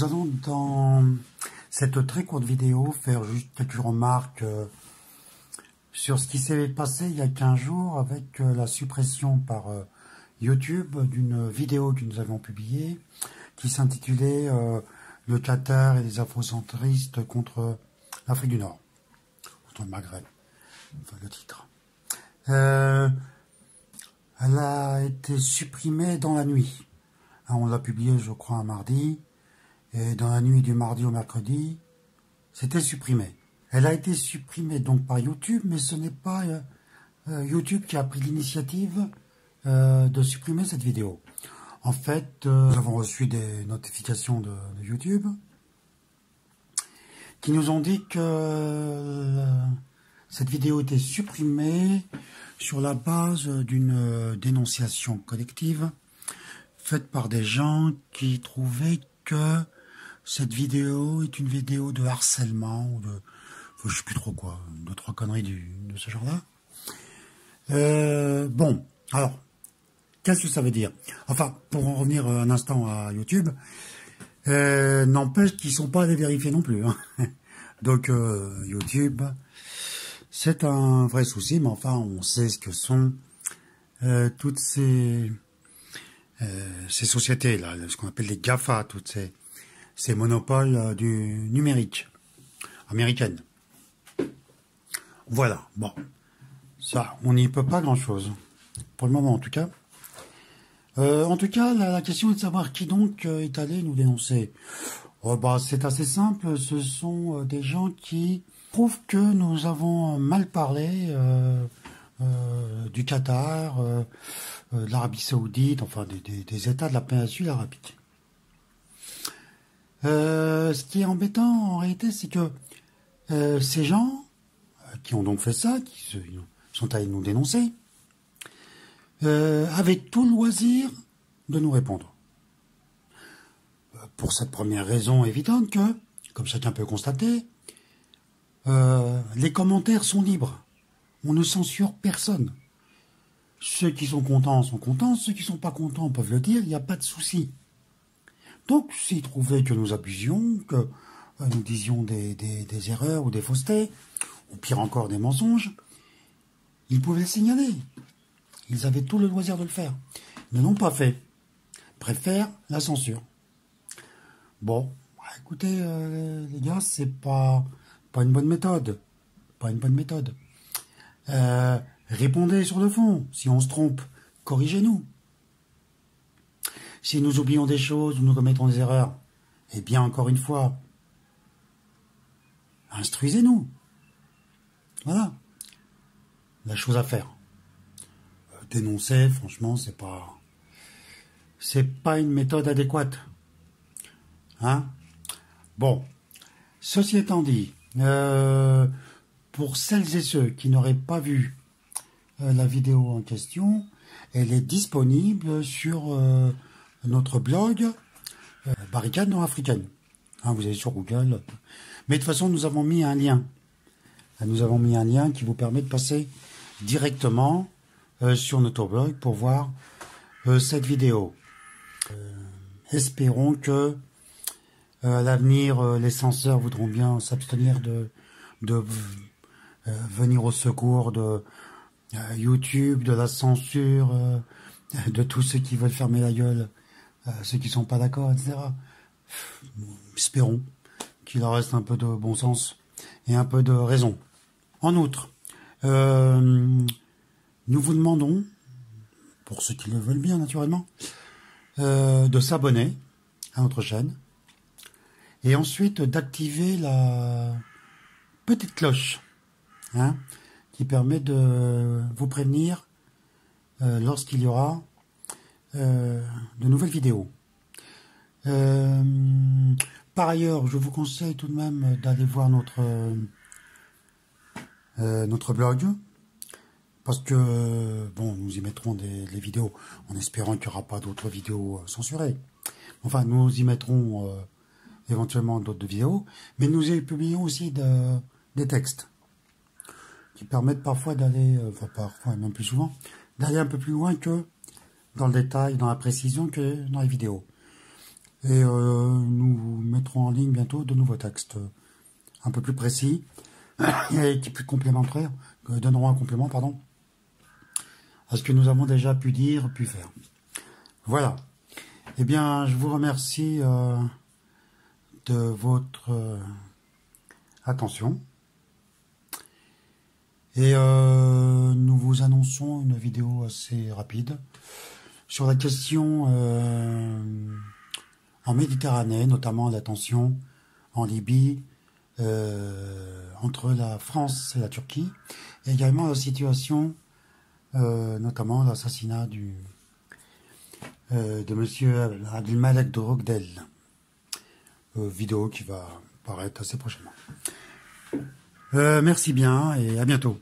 allons dans cette très courte vidéo faire juste quelques remarques sur ce qui s'est passé il y a 15 jours avec la suppression par YouTube d'une vidéo que nous avions publiée qui s'intitulait Le Qatar et les afrocentristes contre l'Afrique du Nord, contre le Maghreb, enfin le titre. Elle a été supprimée dans la nuit. On l'a publié, je crois, un mardi. Et dans la nuit du mardi au mercredi, c'était supprimé. Elle a été supprimée donc par YouTube, mais ce n'est pas YouTube qui a pris l'initiative de supprimer cette vidéo. En fait, nous avons reçu des notifications de YouTube qui nous ont dit que cette vidéo était supprimée sur la base d'une dénonciation collective faite par des gens qui trouvaient que cette vidéo est une vidéo de harcèlement ou de, je sais plus trop quoi, deux trois conneries de ce genre-là. Bon, alors, qu'est-ce que ça veut dire? Enfin, pour en revenir un instant à YouTube, n'empêche qu'ils sont pas allés vérifier non plus. Hein. Donc YouTube, c'est un vrai souci, mais enfin, on sait ce que sont toutes ces sociétés là, ce qu'on appelle les GAFA, toutes ces monopoles du numérique américaine. Voilà, bon, ça, on n'y peut pas grand-chose, pour le moment en tout cas. La question est de savoir qui donc est allé nous dénoncer. C'est assez simple, ce sont des gens qui prouvent que nous avons mal parlé du Qatar, de l'Arabie Saoudite, enfin des États de la péninsule arabique. Ce qui est embêtant en réalité, c'est que ces gens qui ont donc fait ça, qui sont allés nous dénoncer, avaient tout le loisir de nous répondre. Pour cette première raison évidente que, comme chacun peut constater, les commentaires sont libres. On ne censure personne. Ceux qui sont contents, ceux qui sont pas contents peuvent le dire, il n'y a pas de souci. Donc, s'ils trouvaient que nous abusions, que nous disions des erreurs ou des faussetés, ou pire encore des mensonges, ils pouvaient le signaler. Ils avaient tout le loisir de le faire. Ils ne l'ont pas fait. Ils préfèrent la censure. Bon, écoutez, les gars, c'est pas une bonne méthode. Pas une bonne méthode. Répondez sur le fond. Si on se trompe, corrigez-nous. Si nous oublions des choses ou nous commettons des erreurs, eh bien, encore une fois, instruisez-nous. Voilà. La chose à faire. Dénoncer, franchement, c'est pas une méthode adéquate. Hein? Bon. Ceci étant dit, pour celles et ceux qui n'auraient pas vu la vidéo en question, elle est disponible sur notre blog Barricade Nord-Africaine. Hein, vous allez sur Google. Mais de toute façon, nous avons mis un lien. Nous avons mis un lien qui vous permet de passer directement sur notre blog pour voir cette vidéo. Espérons que à l'avenir, les censeurs voudront bien s'abstenir de venir au secours de YouTube, de la censure, de tous ceux qui veulent fermer la gueule, ceux qui sont pas d'accord, etc. Espérons qu'il en reste un peu de bon sens et un peu de raison. En outre, nous vous demandons, pour ceux qui le veulent bien naturellement, de s'abonner à notre chaîne et ensuite d'activer la petite cloche qui permet de vous prévenir lorsqu'il y aura de nouvelles vidéos. Par ailleurs, je vous conseille tout de même d'aller voir notre blog, parce que, bon, nous y mettrons les vidéos en espérant qu'il n'y aura pas d'autres vidéos censurées. Enfin, nous y mettrons éventuellement d'autres vidéos, mais nous y publions aussi des textes qui permettent parfois d'aller, parfois, même plus souvent, d'aller un peu plus loin que dans le détail, dans la précision que dans les vidéos. Et nous mettrons en ligne bientôt de nouveaux textes un peu plus précis et qui plus complémentaires, donneront un complément, pardon, à ce que nous avons déjà pu dire, pu faire. Voilà. Eh bien, je vous remercie de votre attention. Et nous vous annonçons une vidéo assez rapide sur la question en Méditerranée, notamment la tension en Libye, entre la France et la Turquie, et également la situation, notamment l'assassinat de monsieur Abdelmalek de Rogdel, vidéo qui va paraître assez prochainement. Merci bien et à bientôt.